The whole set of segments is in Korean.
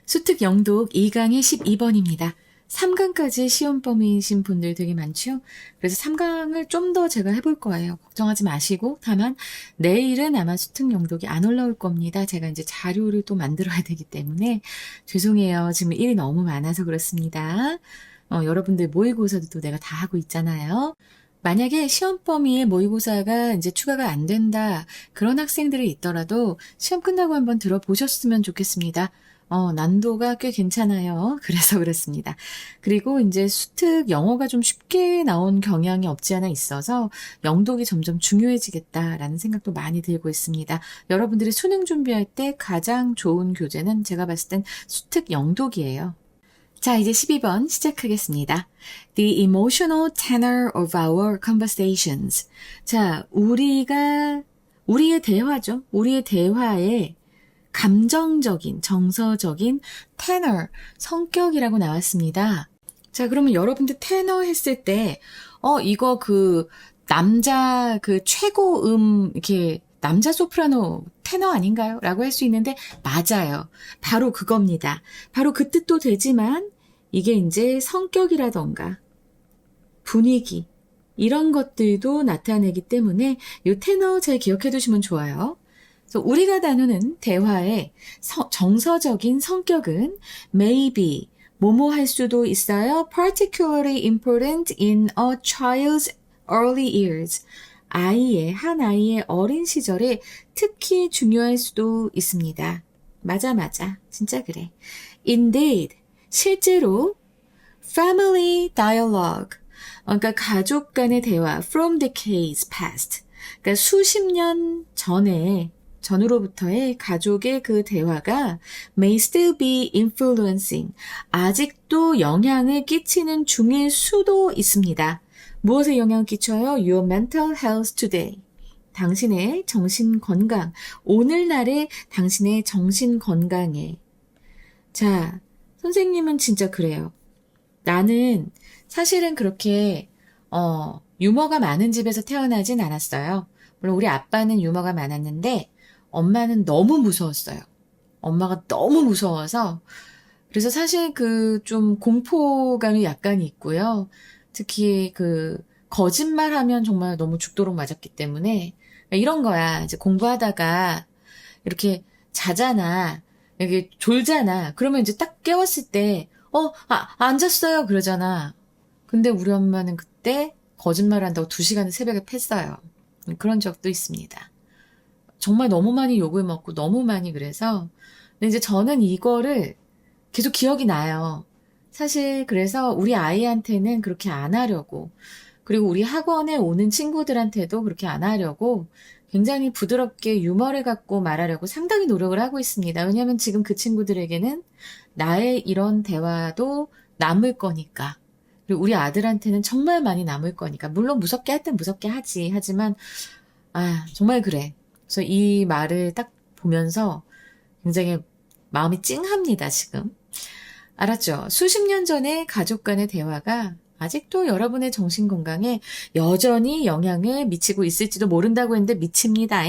수특 영독 2강의 12번입니다. 3강까지 시험 범위이신 분들 되게 많죠? 그래서 3강을 좀 더 제가 해볼 거예요. 걱정하지 마시고, 다만 내일은 아마 수특 영독이 안 올라올 겁니다. 제가 이제 자료를 또 만들어야 되기 때문에 죄송해요. 지금 일이 너무 많아서 그렇습니다. 여러분들 모의고사도 또 내가 다 하고 있잖아요. 만약에 시험 범위에 모의고사가 이제 추가가 안 된다, 그런 학생들이 있더라도 시험 끝나고 한번 들어보셨으면 좋겠습니다. 난도가 꽤 괜찮아요. 그래서 그렇습니다. 그리고 이제 수특 영어가 좀 쉽게 나온 경향이 없지 않아 있어서 영독이 점점 중요해지겠다라는 생각도 많이 들고 있습니다. 여러분들이 수능 준비할 때 가장 좋은 교재는 제가 봤을 땐 수특 영독이에요. 자, 이제 12번 시작하겠습니다. The emotional tenor of our conversations. 자, 우리의 대화죠. 우리의 대화에 감정적인, 정서적인 tenor, 성격이라고 나왔습니다. 자, 그러면 여러분들 tenor 했을 때, 이거 남자 최고음, 이렇게, 남자 소프라노 테너 아닌가요? 라고 할 수 있는데, 맞아요. 바로 그겁니다. 바로 그 뜻도 되지만, 이게 이제 성격이라던가, 분위기, 이런 것들도 나타내기 때문에, 이 테너 잘 기억해 두시면 좋아요. 그래서 우리가 다루는 대화의 정서적인 성격은 maybe, 뭐뭐 할 수도 있어요. particularly important in a child's early years. 한 아이의 어린 시절에 특히 중요할 수도 있습니다. 맞아. 진짜 그래. Indeed, 실제로 family dialogue, 그러니까 가족 간의 대화 from decades past, 그러니까 수십 년 전으로부터의 가족의 그 대화가 may still be influencing, 아직도 영향을 끼치는 중일 수도 있습니다. 무엇에 영향을 끼쳐요? Your mental health today. 당신의 정신 건강, 오늘날의 당신의 정신 건강에. 자, 선생님은 진짜 그래요. 나는 사실은 그렇게 유머가 많은 집에서 태어나진 않았어요. 물론 우리 아빠는 유머가 많았는데 엄마는 너무 무서웠어요. 엄마가 너무 무서워서. 그래서 사실 좀 공포감이 약간 있고요. 특히 거짓말하면 정말 너무 죽도록 맞았기 때문에 이런 거야. 이제 공부하다가 이렇게 자잖아. 여기 졸잖아. 그러면 이제 딱 깨웠을 때 안 잤어요. 그러잖아. 근데 우리 엄마는 그때 거짓말 한다고 2시간을 새벽에 팼어요. 그런 적도 있습니다. 정말 너무 많이 욕을 먹고 너무 많이 그래서. 근데 이제 저는 이거를 계속 기억이 나요. 사실 그래서 우리 아이한테는 그렇게 안 하려고, 그리고 우리 학원에 오는 친구들한테도 그렇게 안 하려고 굉장히 부드럽게 유머를 갖고 말하려고 상당히 노력을 하고 있습니다. 왜냐하면 지금 그 친구들에게는 나의 이런 대화도 남을 거니까. 그리고 우리 아들한테는 정말 많이 남을 거니까. 물론 무섭게 할 땐 무섭게 하지. 하지만 정말 그래. 그래서 이 말을 딱 보면서 굉장히 마음이 찡합니다, 지금. 알았죠? 수십 년 전의 가족 간의 대화가 아직도 여러분의 정신건강에 여전히 영향을 미치고 있을지도 모른다고 했는데 미칩니다.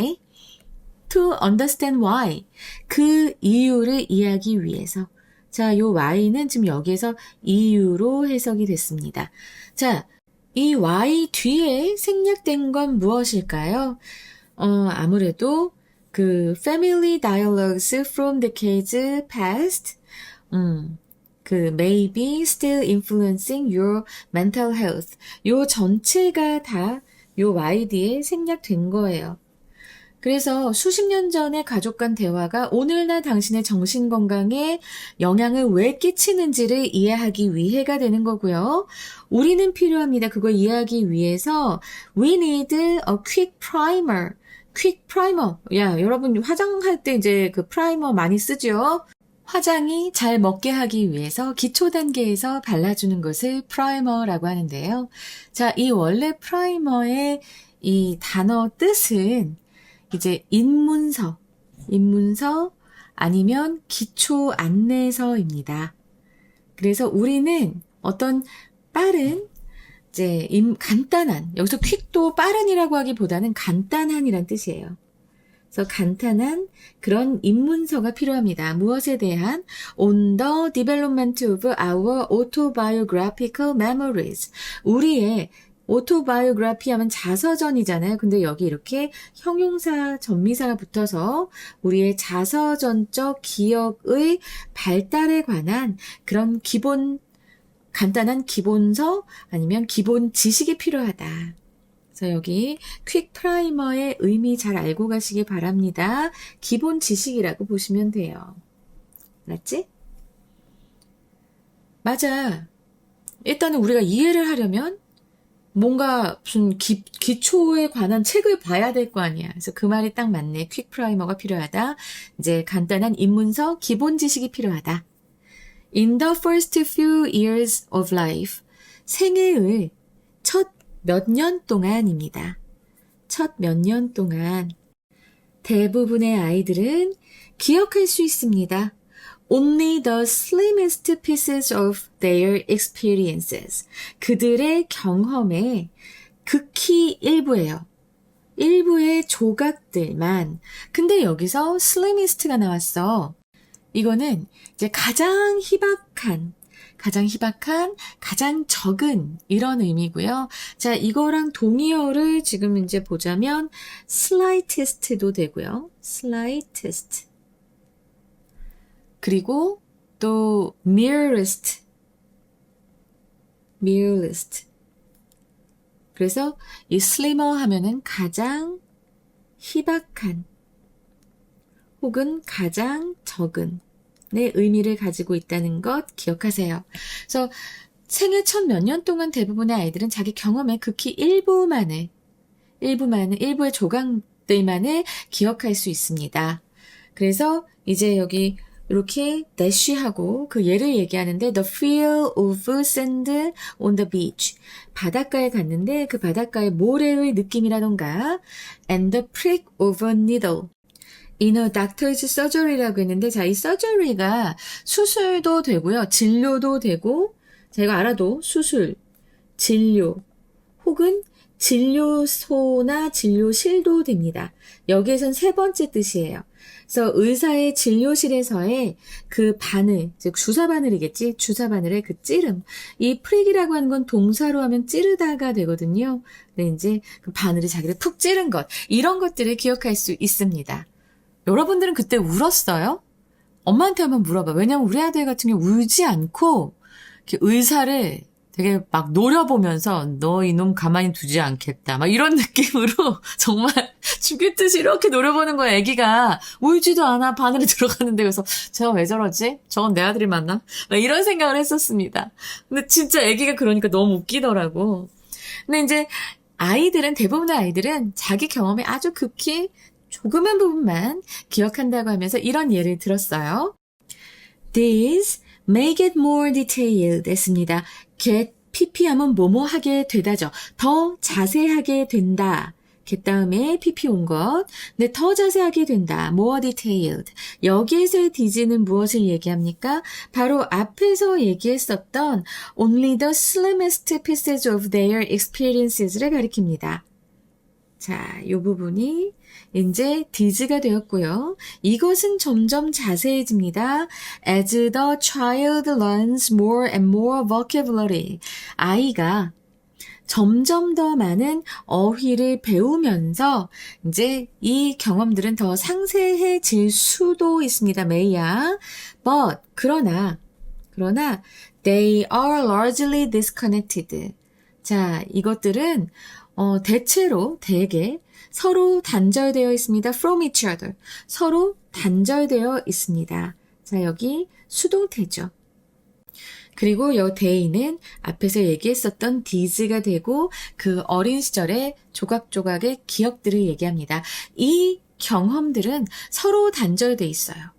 To understand why. 그 이유를 이해하기 위해서. 자, 요 why는 지금 여기에서 이유로 해석이 됐습니다. 자, 이 why 뒤에 생략된 건 무엇일까요? 아무래도 family dialogues from decades past, may be still influencing your mental health. 요 전체가 다 요 y 뒤에 생략된 거예요. 그래서 수십 년 전의 가족 간 대화가 오늘날 당신의 정신 건강에 영향을 왜 끼치는지를 이해하기 위해가 되는 거고요. 우리는 필요합니다. 그걸 이해하기 위해서 we need a quick primer. 퀵 프라이머. 여러분 화장할 때 이제 프라이머 많이 쓰죠? 화장이 잘 먹게 하기 위해서 기초 단계에서 발라주는 것을 프라이머라고 하는데요. 자, 이 원래 프라이머의 이 단어 뜻은 이제 입문서 아니면 기초 안내서입니다. 그래서 우리는 어떤 빠른 간단한, 여기서 퀵도 빠른이라고 하기보다는 간단한이란 뜻이에요. 그래서 간단한 그런 입문서가 필요합니다. 무엇에 대한? On the development of our autobiographical memories. 우리의 autobiography 하면 자서전이잖아요. 근데 여기 이렇게 형용사, 전미사가 붙어서 우리의 자서전적 기억의 발달에 관한 그런 간단한 기본서 아니면 기본 지식이 필요하다. 그래서 여기 퀵 프라이머의 의미 잘 알고 가시기 바랍니다. 기본 지식이라고 보시면 돼요. 맞지? 맞아. 일단은 우리가 이해를 하려면 뭔가 무슨 기초에 관한 책을 봐야 될 거 아니야. 그래서 그 말이 딱 맞네. 퀵 프라이머가 필요하다. 이제 간단한 입문서, 기본 지식이 필요하다. In the first few years of life, 생애의 첫 몇 년 동안입니다. 첫 몇 년 동안 대부분의 아이들은 기억할 수 있습니다. Only the slimmest pieces of their experiences. 그들의 경험의 극히 일부예요. 일부의 조각들만. 근데 여기서 slimmest가 나왔어. 이거는 이제 가장 희박한, 가장 적은 이런 의미고요. 자, 이거랑 동의어를 지금 이제 보자면 slightest도 되고요. slightest. 그리고 또 merest. 그래서 이 slimmer 하면은 가장 희박한 혹은 가장 적은 의 의미를 가지고 있다는 것 기억하세요. 그래서 생애 첫 몇 년 동안 대부분의 아이들은 자기 경험의 극히 일부의 조각들만을 기억할 수 있습니다. 그래서 이제 여기 이렇게 dash하고 그 예를 얘기하는데 the feel of sand on the beach. 바닷가에 갔는데 그 바닷가의 모래의 느낌이라던가 and the prick of a needle. In a doctor's surgery라고 했는데, 자, 이 surgery가 수술도 되고요, 진료도 되고, 자, 이거 알아도 수술, 진료, 혹은 진료소나 진료실도 됩니다. 여기에선 세 번째 뜻이에요. 그래서 의사의 진료실에서의 그 바늘, 즉 주사 바늘이겠지? 주사 바늘의 그 찌름. 이 프릭이라고 하는 건 동사로 하면 찌르다가 되거든요. 근데 이제 그 바늘이 자기를 푹 찌른 것, 이런 것들을 기억할 수 있습니다. 여러분들은 그때 울었어요? 엄마한테 한번 물어봐. 왜냐면 우리 아들 같은 경우 울지 않고 이렇게 의사를 되게 막 노려보면서 너 이놈 가만히 두지 않겠다. 막 이런 느낌으로 정말 죽일 듯이 이렇게 노려보는 거야. 애기가 울지도 않아. 바늘에 들어가는데. 그래서 제가 왜 저러지? 저건 내 아들이 맞나? 막 이런 생각을 했었습니다. 근데 진짜 애기가 그러니까 너무 웃기더라고. 근데 이제 대부분의 아이들은 자기 경험에 아주 극히 조그만 부분만 기억한다고 하면서 이런 예를 들었어요. These may get more detailed 했습니다. get, pp하면 뭐뭐 하게 되다죠. 더 자세하게 된다. get 다음에 pp 온 것. 근데 더 자세하게 된다. more detailed. 여기에서의 these는 무엇을 얘기합니까? 바로 앞에서 얘기했었던 only the slimmest pieces of their experiences를 가리킵니다. 자, 이 부분이 이제 these가 되었고요. 이것은 점점 자세해집니다. As the child learns more and more vocabulary. 아이가 점점 더 많은 어휘를 배우면서 이제 이 경험들은 더 상세해질 수도 있습니다. may야. But 그러나 they are largely disconnected. 자, 이것들은 대개 서로 단절되어 있습니다. from each other. 서로 단절되어 있습니다. 자, 여기 수동태죠. 그리고 이 they는 앞에서 얘기했었던 these가 되고 그 어린 시절의 조각조각의 기억들을 얘기합니다. 이 경험들은 서로 단절되어 있어요.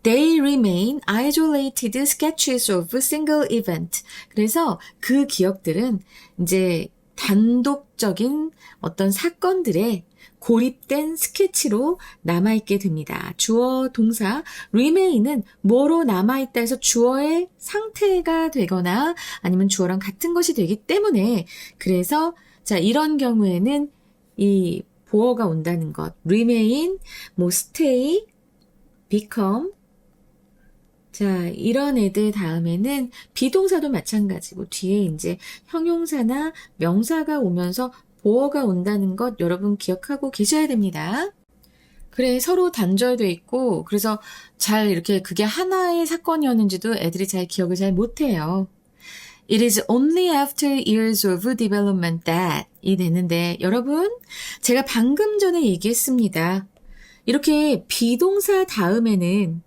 They remain isolated sketches of a single event. 그래서 그 기억들은 이제 단독적인 어떤 사건들의 고립된 스케치로 남아있게 됩니다. 주어, 동사, remain은 뭐로 남아있다 해서 주어의 상태가 되거나 아니면 주어랑 같은 것이 되기 때문에 그래서 자 이런 경우에는 이 보어가 온다는 것. remain, 뭐 stay, become. 자, 이런 애들 다음에는 비동사도 마찬가지고 뒤에 이제 형용사나 명사가 오면서 보어가 온다는 것 여러분 기억하고 계셔야 됩니다. 그래, 서로 단절돼 있고, 그래서 잘 이렇게 그게 하나의 사건이었는지도 애들이 잘 기억을 잘 못해요. It is only after years of development that 이 되는데, 여러분, 제가 방금 전에 얘기했습니다. 이렇게 비동사 다음에는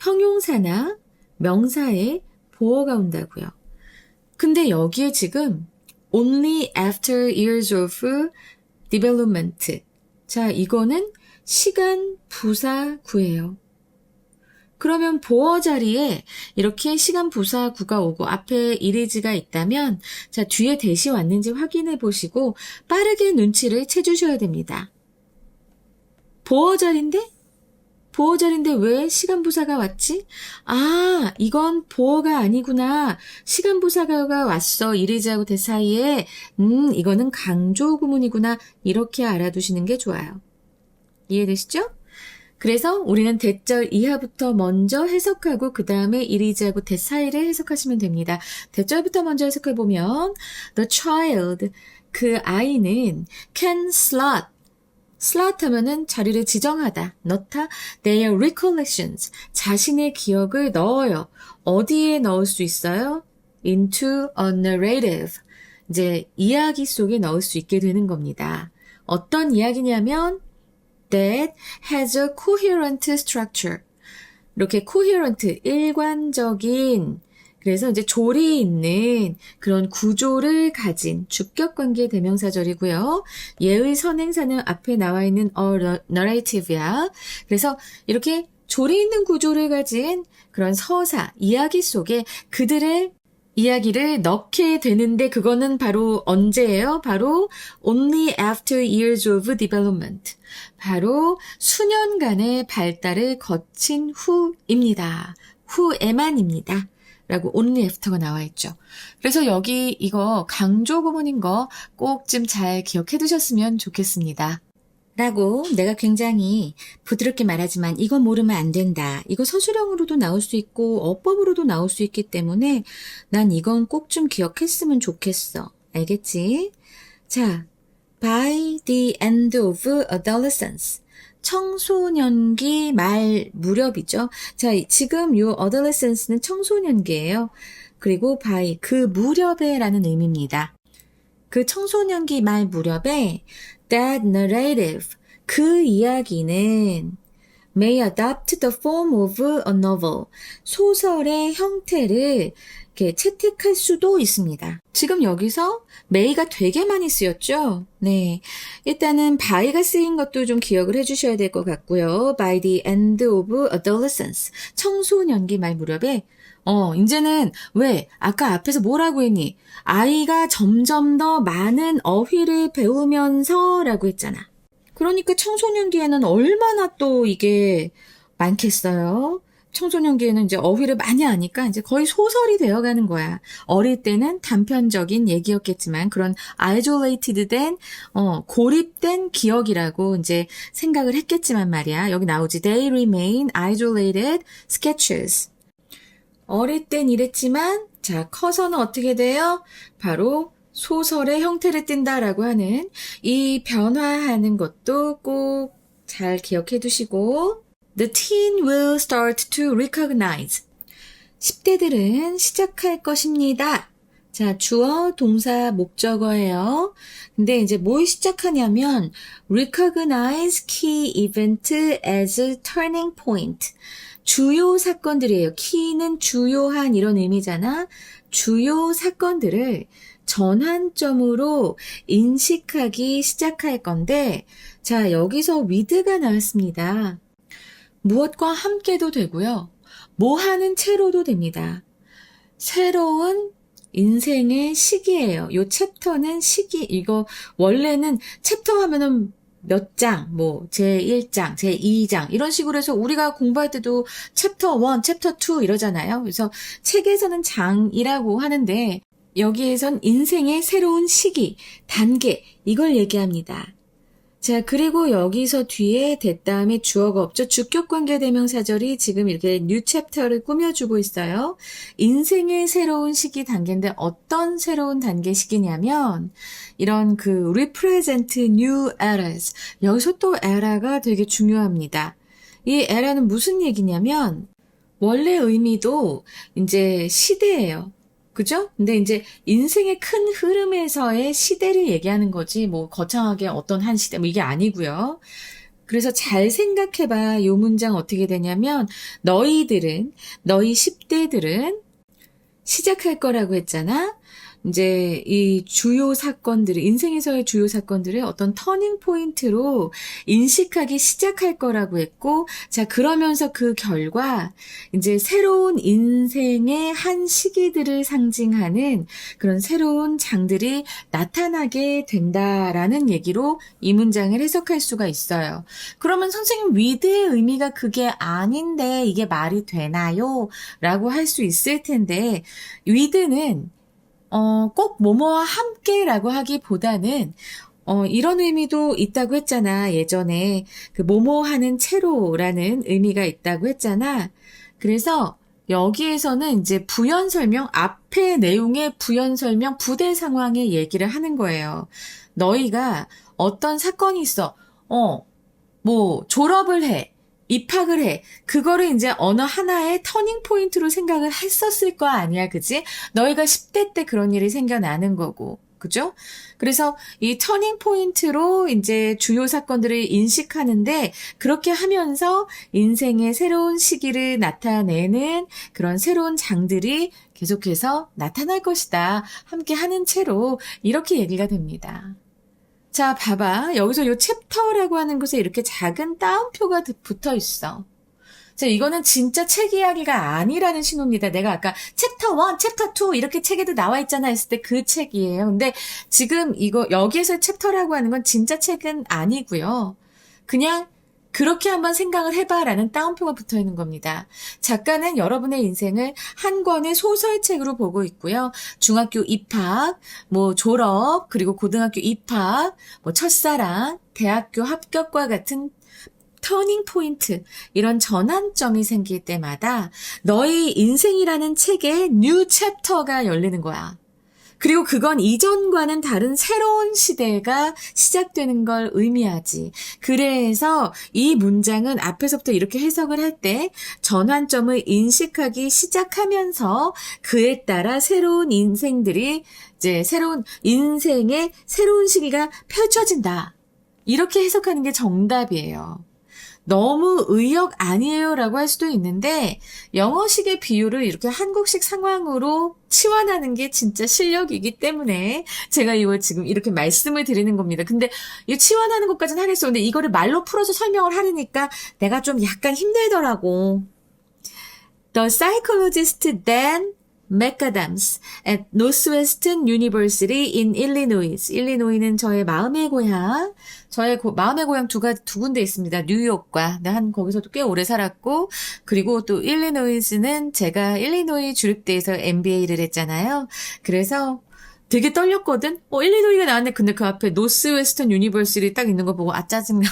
형용사나 명사에 보어가 온다고요. 근데 여기에 지금 only after years of development. 자, 이거는 시간 부사 구예요. 그러면 보어 자리에 이렇게 시간 부사 구가 오고 앞에 이리즈가 있다면 자, 뒤에 대시 왔는지 확인해 보시고 빠르게 눈치를 채주셔야 됩니다. 보어 자리인데 왜 시간 부사가 왔지? 아, 이건 보어가 아니구나. 시간 부사가 왔어. 이리즈하고 대 사이에. 이거는 강조 구문이구나. 이렇게 알아두시는 게 좋아요. 이해되시죠? 그래서 우리는 대절 이하부터 먼저 해석하고 그 다음에 이리즈하고 대 사이를 해석하시면 됩니다. 대절부터 먼저 해석해보면 The child, 그 아이는 can slot 하면은 자리를 지정하다, 넣다. Their recollections, 자신의 기억을 넣어요. 어디에 넣을 수 있어요? Into a narrative, 이제 이야기 속에 넣을 수 있게 되는 겁니다. 어떤 이야기냐면 that has a coherent structure. 이렇게 coherent, 일관적인, 그래서 이제 조리 있는 그런 구조를 가진 주격관계 대명사절이고요. 얘의 선행사는 앞에 나와 있는 narrative야. 그래서 이렇게 조리 있는 구조를 가진 그런 서사, 이야기 속에 그들의 이야기를 넣게 되는데 그거는 바로 언제예요? 바로 only after years of development. 바로 수년간의 발달을 거친 후입니다. 후에만입니다. 라고 only after가 나와 있죠. 그래서 여기 이거 강조 구문인 거 꼭 좀 잘 기억해 두셨으면 좋겠습니다. 라고 내가 굉장히 부드럽게 말하지만 이거 모르면 안 된다. 이거 서술형으로도 나올 수 있고 어법으로도 나올 수 있기 때문에 난 이건 꼭 좀 기억했으면 좋겠어. 알겠지? 자, by the end of adolescence. 청소년기 말 무렵이죠. 자, 지금 요 adolescence는 청소년기예요. 그리고 by 그 무렵에 라는 의미입니다. 그 청소년기 말 무렵에 that narrative 그 이야기는 may adopt the form of a novel 소설의 형태를 이렇게 채택할 수도 있습니다. 지금 여기서 may가 되게 많이 쓰였죠? 네. 일단은 by가 쓰인 것도 좀 기억을 해주셔야 될 것 같고요. by the end of adolescence. 청소년기 말 무렵에 이제는 왜? 아까 앞에서 뭐라고 했니? 아이가 점점 더 많은 어휘를 배우면서 라고 했잖아. 그러니까 청소년기에는 얼마나 또 이게 많겠어요? 청소년기에는 이제 어휘를 많이 하니까 이제 거의 소설이 되어가는 거야. 어릴 때는 단편적인 얘기였겠지만 그런 isolated 된, 고립된 기억이라고 이제 생각을 했겠지만 말이야. 여기 나오지. They remain isolated sketches. 어릴 땐 이랬지만, 자, 커서는 어떻게 돼요? 바로 소설의 형태를 띈다라고 하는 이 변화하는 것도 꼭 잘 기억해 두시고, The teen will start to recognize. 10대들은 시작할 것입니다. 자, 주어, 동사, 목적어예요. 근데 이제 뭘 시작하냐면 recognize key event as a turning point. 주요 사건들이에요. key는 주요한 이런 의미잖아. 주요 사건들을 전환점으로 인식하기 시작할 건데 자, 여기서 with가 나왔습니다. 무엇과 함께도 되고요. 뭐 하는 채로도 됩니다. 새로운 인생의 시기예요. 요 챕터는 시기, 이거 원래는 챕터 하면은 몇 장, 뭐 제1장, 제2장 이런 식으로 해서 우리가 공부할 때도 챕터 1, 챕터 2 이러잖아요. 그래서 책에서는 장이라고 하는데 여기에선 인생의 새로운 시기, 단계 이걸 얘기합니다. 자, 그리고 여기서 뒤에 that 다음에 주어가 없죠. 주격관계 대명사절이 지금 이렇게 new chapter를 꾸며주고 있어요. 인생의 새로운 시기 단계인데 어떤 새로운 단계 시기냐면 이런 그 represent new eras. 여기서 또 era가 되게 중요합니다. 이 era는 무슨 얘기냐면 원래 의미도 이제 시대예요. 그죠? 근데 이제 인생의 큰 흐름에서의 시대를 얘기하는 거지, 뭐, 거창하게 어떤 한 시대, 뭐, 이게 아니고요. 그래서 잘 생각해봐. 요 문장 어떻게 되냐면, 너희 10대들은 시작할 거라고 했잖아? 이제 이 주요 사건들을, 인생에서의 주요 사건들을 어떤 터닝 포인트로 인식하기 시작할 거라고 했고, 자, 그러면서 그 결과, 이제 새로운 인생의 한 시기들을 상징하는 그런 새로운 장들이 나타나게 된다라는 얘기로 이 문장을 해석할 수가 있어요. 그러면 선생님, with의 의미가 그게 아닌데 이게 말이 되나요? 라고 할 수 있을 텐데, with는 꼭 뭐뭐와 함께라고 하기보다는 이런 의미도 있다고 했잖아. 예전에 그 뭐뭐 하는 채로라는 의미가 있다고 했잖아. 그래서 여기에서는 이제 부연 설명, 앞의 내용의 부연 설명, 부대 상황의 얘기를 하는 거예요. 너희가 어떤 사건이 있어. 뭐 졸업을 해. 입학을 해. 그거를 이제 어느 하나의 터닝 포인트로 생각을 했었을 거 아니야, 그지? 너희가 10대 때 그런 일이 생겨나는 거고, 그죠? 그래서 이 터닝 포인트로 이제 주요 사건들을 인식하는데 그렇게 하면서 인생의 새로운 시기를 나타내는 그런 새로운 장들이 계속해서 나타날 것이다. 함께 하는 채로 이렇게 얘기가 됩니다. 자, 봐봐. 여기서 요 챕터라고 하는 곳에 이렇게 작은 따옴표가 붙어 있어. 자, 이거는 진짜 책 이야기가 아니라는 신호입니다. 내가 아까 챕터 1, 챕터 2 이렇게 책에도 나와 있잖아 했을 때 그 책이에요. 근데 지금 이거 여기에서 챕터라고 하는 건 진짜 책은 아니고요. 그냥 그렇게 한번 생각을 해봐라는 따옴표가 붙어 있는 겁니다. 작가는 여러분의 인생을 한 권의 소설책으로 보고 있고요. 중학교 입학, 뭐 졸업, 그리고 고등학교 입학, 뭐 첫사랑, 대학교 합격과 같은 터닝 포인트, 이런 전환점이 생길 때마다 너희 인생이라는 책에 뉴 챕터가 열리는 거야. 그리고 그건 이전과는 다른 새로운 시대가 시작되는 걸 의미하지. 그래서 이 문장은 앞에서부터 이렇게 해석을 할 때 전환점을 인식하기 시작하면서 그에 따라 새로운 인생들이 이제 새로운 인생의 새로운 시기가 펼쳐진다. 이렇게 해석하는 게 정답이에요. 너무 의역 아니에요 라고 할 수도 있는데 영어식의 비유를 이렇게 한국식 상황으로 치환하는 게 진짜 실력이기 때문에 제가 이걸 지금 이렇게 말씀을 드리는 겁니다. 근데 이 치환하는 것까지는 하겠어. 근데 이거를 말로 풀어서 설명을 하려니까 내가 좀 약간 힘들더라고. The psychologist Dan McAdams at Northwestern University in Illinois. 일리노이는 저의 마음의 고향. 저의 마음의 고향 두 군데 있습니다. 뉴욕과. 거기서도 꽤 오래 살았고, 그리고 또 일리노이즈는 제가 일리노이 주립대에서 MBA를 했잖아요. 그래서 되게 떨렸거든? 일리노이가 나왔네. 근데 그 앞에 노스웨스턴 유니버시티 딱 있는 거 보고, 짜증나.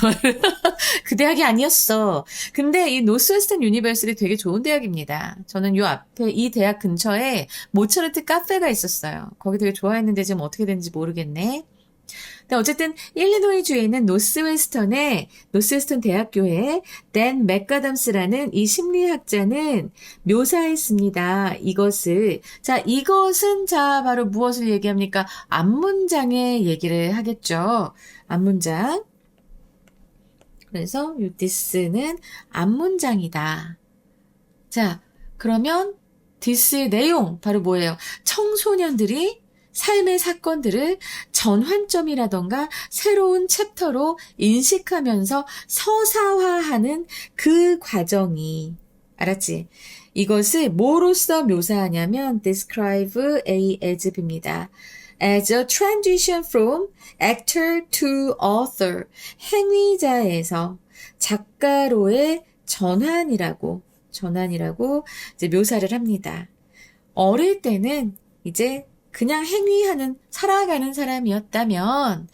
그 대학이 아니었어. 근데 이 노스웨스턴 유니버시티 되게 좋은 대학입니다. 저는 요 앞에 이 대학 근처에 모차르트 카페가 있었어요. 거기 되게 좋아했는데 지금 어떻게 됐는지 모르겠네. 근데 어쨌든 일리노이 주에 있는 노스웨스턴 대학교에 댄 맥가담스라는 이 심리학자는 묘사했습니다. 이것은 바로 무엇을 얘기합니까? 앞문장의 얘기를 하겠죠. 앞문장. 그래서 이 this는 앞문장이다. 자, 그러면 this의 내용 바로 뭐예요? 청소년들이 삶의 사건들을 전환점이라던가 새로운 챕터로 인식하면서 서사화하는 그 과정이, 알았지? 이것을 뭐로써 묘사하냐면 describe A as B입니다. As a transition from actor to author, 행위자에서 작가로의 전환이라고 이제 묘사를 합니다. 어릴 때는 이제 그냥 행위하는, 살아가는 사람이었다면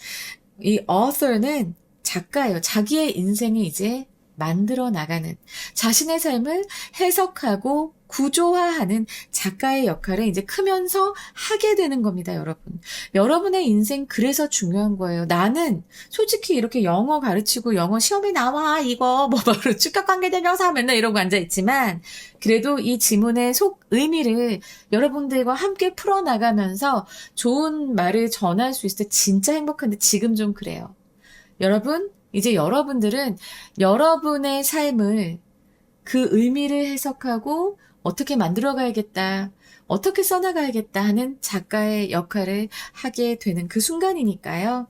이 author는 작가예요. 자기의 인생을 이제 만들어 나가는, 자신의 삶을 해석하고 구조화하는 작가의 역할을 이제 크면서 하게 되는 겁니다, 여러분. 여러분의 인생 그래서 중요한 거예요. 나는 솔직히 이렇게 영어 가르치고 영어 시험에 나와 이거 뭐 바로 주격관계대명사 맨날 이러고 앉아있지만 그래도 이 지문의 속 의미를 여러분들과 함께 풀어나가면서 좋은 말을 전할 수 있을 때 진짜 행복한데 지금 좀 그래요. 여러분, 이제 여러분들은 여러분의 삶을 그 의미를 해석하고 어떻게 만들어가야겠다, 어떻게 써나가야겠다 하는 작가의 역할을 하게 되는 그 순간이니까요.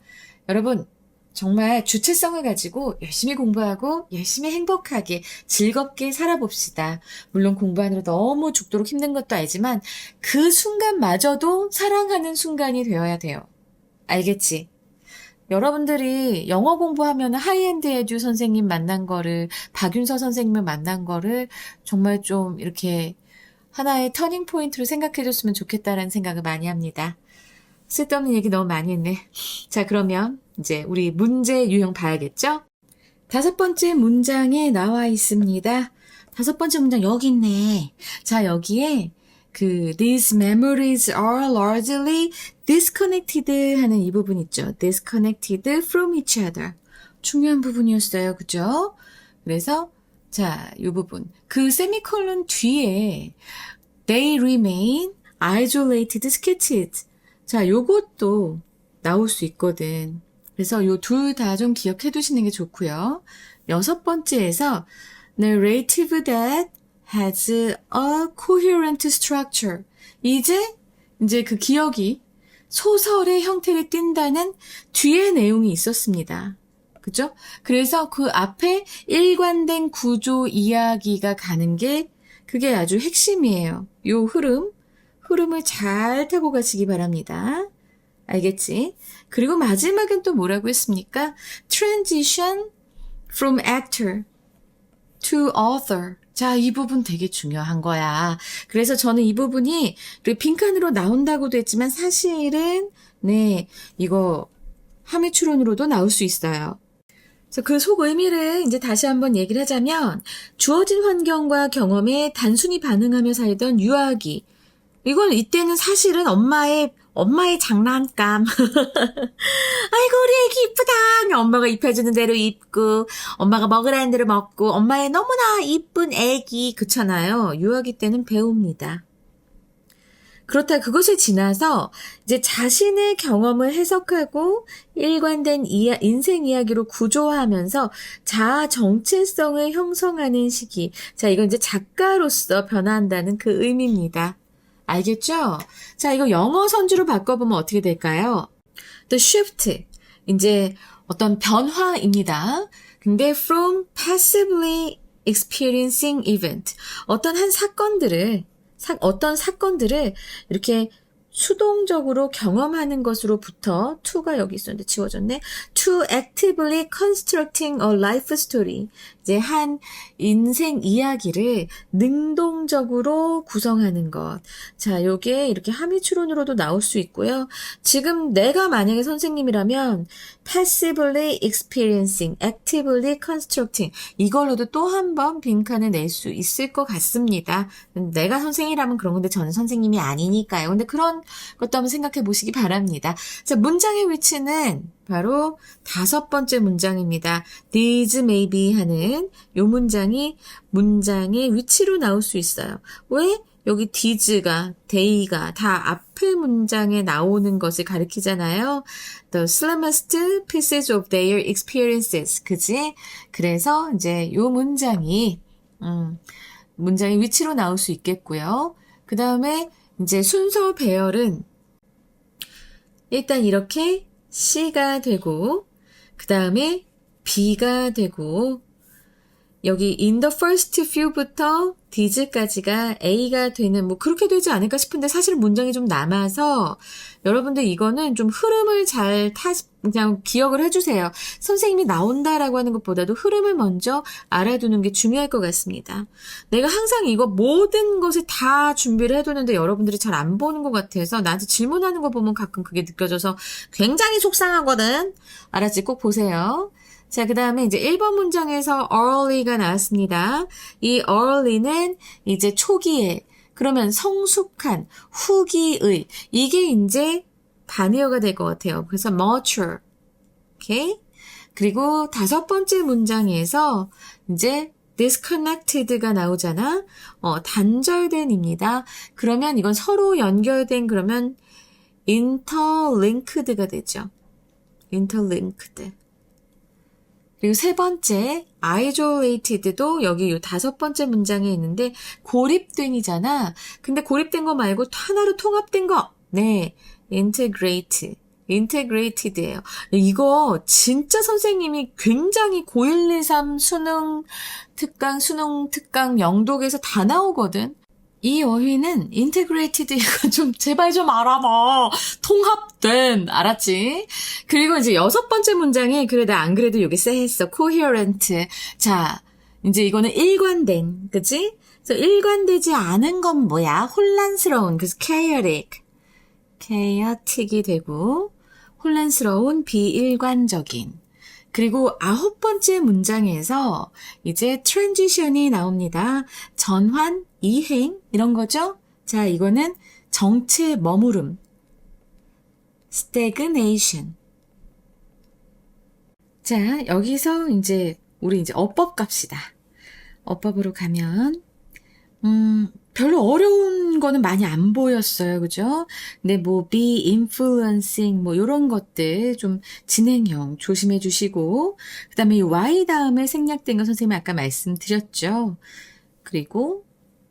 여러분, 정말 주체성을 가지고 열심히 공부하고 열심히 행복하게 즐겁게 살아봅시다. 물론 공부하느라 너무 죽도록 힘든 것도 알지만 그 순간마저도 사랑하는 순간이 되어야 돼요. 알겠지? 여러분들이 영어 공부하면 하이엔드 에듀 선생님 만난 거를, 박윤서 선생님을 만난 거를 정말 좀 이렇게 하나의 터닝 포인트로 생각해 줬으면 좋겠다라는 생각을 많이 합니다. 쓸데없는 얘기 너무 많이 했네. 자, 그러면 이제 우리 문제 유형 봐야겠죠? 5번째 문장에 나와 있습니다. 5번째 문장 여기 있네. 자, 여기에 these memories are largely disconnected 하는 이 부분 있죠. disconnected from each other. 중요한 부분이었어요. 그죠? 그래서, 자, 이 부분. 그 세미콜론 뒤에 they remain isolated sketches. 자, 요것도 나올 수 있거든. 그래서 요 둘 다 좀 기억해 두시는 게 좋고요. 6번째에서 narrative that has a coherent structure. 이제 그 기억이 소설의 형태를 띈다는 뒤에 내용이 있었습니다. 그죠? 그래서 그 앞에 일관된 구조 이야기가 가는 게 그게 아주 핵심이에요. 요 흐름을 잘 타고 가시기 바랍니다. 알겠지? 그리고 마지막엔 또 뭐라고 했습니까? Transition from actor to author. 자, 이 부분 되게 중요한 거야. 그래서 저는 이 부분이 빈칸으로 나온다고도 했지만 사실은 이거 함의 추론으로도 나올 수 있어요. 그래서 그 속 의미를 이제 다시 한번 얘기를 하자면 주어진 환경과 경험에 단순히 반응하며 살던 유아기. 이건 이때는 사실은 엄마의 장난감. 아이고, 우리 애기 이쁘다. 엄마가 입혀주는 대로 입고, 엄마가 먹으라는 대로 먹고, 엄마의 너무나 이쁜 애기. 그렇잖아요. 유아기 때는 배웁니다. 그렇다 그것을 지나서 이제 자신의 경험을 해석하고 일관된 인생 이야기로 구조화하면서 자아 정체성을 형성하는 시기. 자, 이건 이제 작가로서 변화한다는 그 의미입니다. 알겠죠? 자, 이거 영어 선주로 바꿔보면 어떻게 될까요? The shift. 이제 어떤 변화입니다. 근데 from passively experiencing event. 어떤 사건들을 이렇게 수동적으로 경험하는 것으로부터 to가 여기 있었는데 지워졌네. to actively constructing a life story. 이제 한 인생 이야기를 능동적으로 구성하는 것. 자, 요게 이렇게 함의 추론으로도 나올 수 있고요. 지금 내가 만약에 선생님이라면 passively experiencing, actively constructing 이걸로도 또 한 번 빈칸을 낼 수 있을 것 같습니다. 내가 선생이라면 그런 건데 저는 선생님이 아니니까요. 근데 그런 것도 한번 생각해 보시기 바랍니다. 자, 문장의 위치는 바로 5번째 문장입니다. These may be 하는 요 문장이 문장의 위치로 나올 수 있어요. 왜? 여기 these가, they가 다 앞에 문장에 나오는 것을 가리키잖아요. The slimmest pieces of their experiences. 그지? 그래서 이제 요 문장이 문장의 위치로 나올 수 있겠고요. 그 다음에 이제 순서 배열은 일단 이렇게 C가 되고 그 다음에 B가 되고 여기 in the first few부터 these까지가 A가 되는 뭐 그렇게 되지 않을까 싶은데 사실 문장이 좀 남아서 여러분들 이거는 좀 흐름을 잘 그냥 기억을 해주세요. 선생님이 나온다라고 하는 것보다도 흐름을 먼저 알아두는 게 중요할 것 같습니다. 내가 항상 이거 모든 것을 다 준비를 해두는데 여러분들이 잘 안 보는 것 같아서 나한테 질문하는 거 보면 가끔 그게 느껴져서 굉장히 속상하거든. 알았지? 꼭 보세요. 자, 그 다음에 이제 1번 문장에서 early가 나왔습니다. 이 early는 이제 초기에, 그러면 성숙한, 후기의, 이게 이제 반의어가 될 것 같아요. 그래서 mature, 오케이? 그리고 5번째 문장에서 이제 disconnected가 나오잖아. 단절된입니다. 그러면 이건 서로 연결된 그러면 interlinked가 되죠. interlinked. 그리고 3번째 isolated도 여기 이 5번째 문장에 있는데 고립된이잖아. 근데 고립된 거 말고 하나로 통합된 거. 네, integrated예요. 이거 진짜 선생님이 굉장히 고1, 2, 3 수능 특강 영독에서 다 나오거든. 이 어휘는 integrated 이거 좀 제발 좀 알아봐. 통합된, 알았지? 그리고 이제 6번째 문장에 그래 나 안 그래도 여기 쎄했어. coherent. 자, 이제 이거는 일관된, 그치? 그래서 일관되지 않은 건 뭐야? 혼란스러운, 그래서 chaotic이 되고 혼란스러운, 비일관적인. 그리고 9번째 문장에서 이제 transition이 나옵니다. 전환, 이행 이런 거죠. 자, 이거는 정체 머무름. stagnation. 자, 여기서 이제 우리 이제 어법 갑시다. 어법으로 가면 별로 어려운 거는 많이 안 보였어요. 그죠? 근데 뭐 be influencing 뭐 요런 것들 좀 진행형 조심해 주시고 그다음에 이 y 다음에 생략된 거 선생님이 아까 말씀드렸죠. 그리고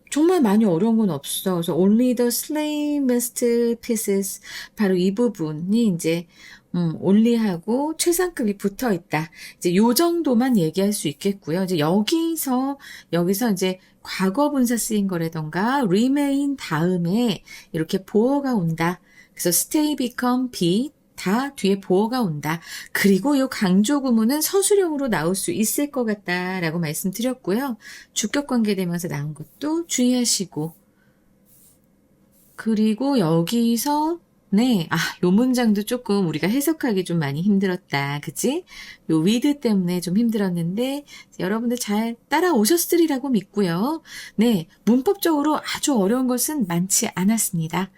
정말 많이 어려운 건 없어. 그래서 only the slimest pieces 바로 이 부분이 이제 only하고 최상급이 붙어 있다. 이제 요 정도만 얘기할 수 있겠고요. 이제 여기서 이제 과거 분사 쓰인 거라던가 remain 다음에 이렇게 보어가 온다. 그래서 stay, become, be 다 뒤에 보어가 온다. 그리고 이 강조 구문은 서술형으로 나올 수 있을 것 같다라고 말씀드렸고요. 주격 관계되면서 나온 것도 주의하시고 그리고 여기서 네, 요 문장도 조금 우리가 해석하기 좀 많이 힘들었다. 그치? 요 with 때문에 좀 힘들었는데, 여러분들 잘 따라오셨으리라고 믿고요. 네, 문법적으로 아주 어려운 것은 많지 않았습니다.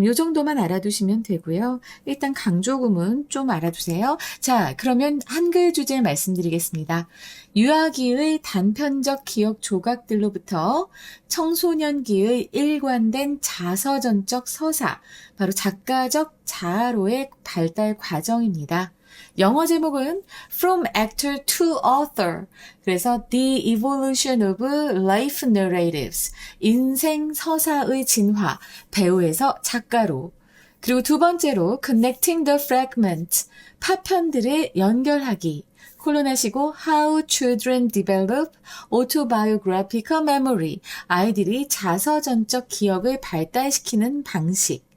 요 정도만 알아두시면 되고요. 일단 강조구문 좀 알아두세요. 자, 그러면 한글 주제 말씀드리겠습니다. 유아기의 단편적 기억 조각들로부터 청소년기의 일관된 자서전적 서사, 바로 작가적 자아로의 발달 과정입니다. 영어 제목은 From Actor to Author. 그래서 The Evolution of Life Narratives. 인생 서사의 진화. 배우에서 작가로. 그리고 두 번째로 Connecting the Fragments. 파편들을 연결하기. 콜론하시고 How Children Develop Autobiographical Memory. 아이들이 자서전적 기억을 발달시키는 방식.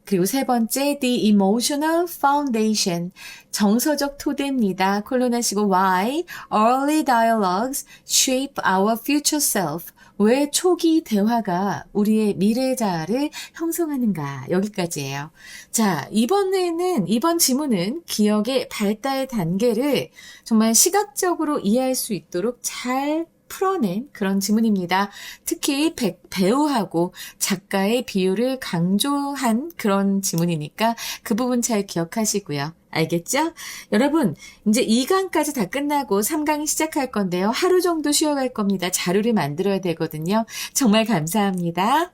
그리고 세 번째, The Emotional Foundation. 정서적 토대입니다. 콜론하시고 Why Early Dialogues Shape Our Future Self. 왜 초기 대화가 우리의 미래 자아를 형성하는가. 여기까지예요. 자, 이번 지문은 기억의 발달 단계를 정말 시각적으로 이해할 수 있도록 잘 풀어낸 그런 지문입니다. 특히 배우하고 작가의 비율을 강조한 그런 지문이니까 그 부분 잘 기억하시고요. 알겠죠? 여러분, 이제 2강까지 다 끝나고 3강이 시작할 건데요. 하루 정도 쉬어갈 겁니다. 자료를 만들어야 되거든요. 정말 감사합니다.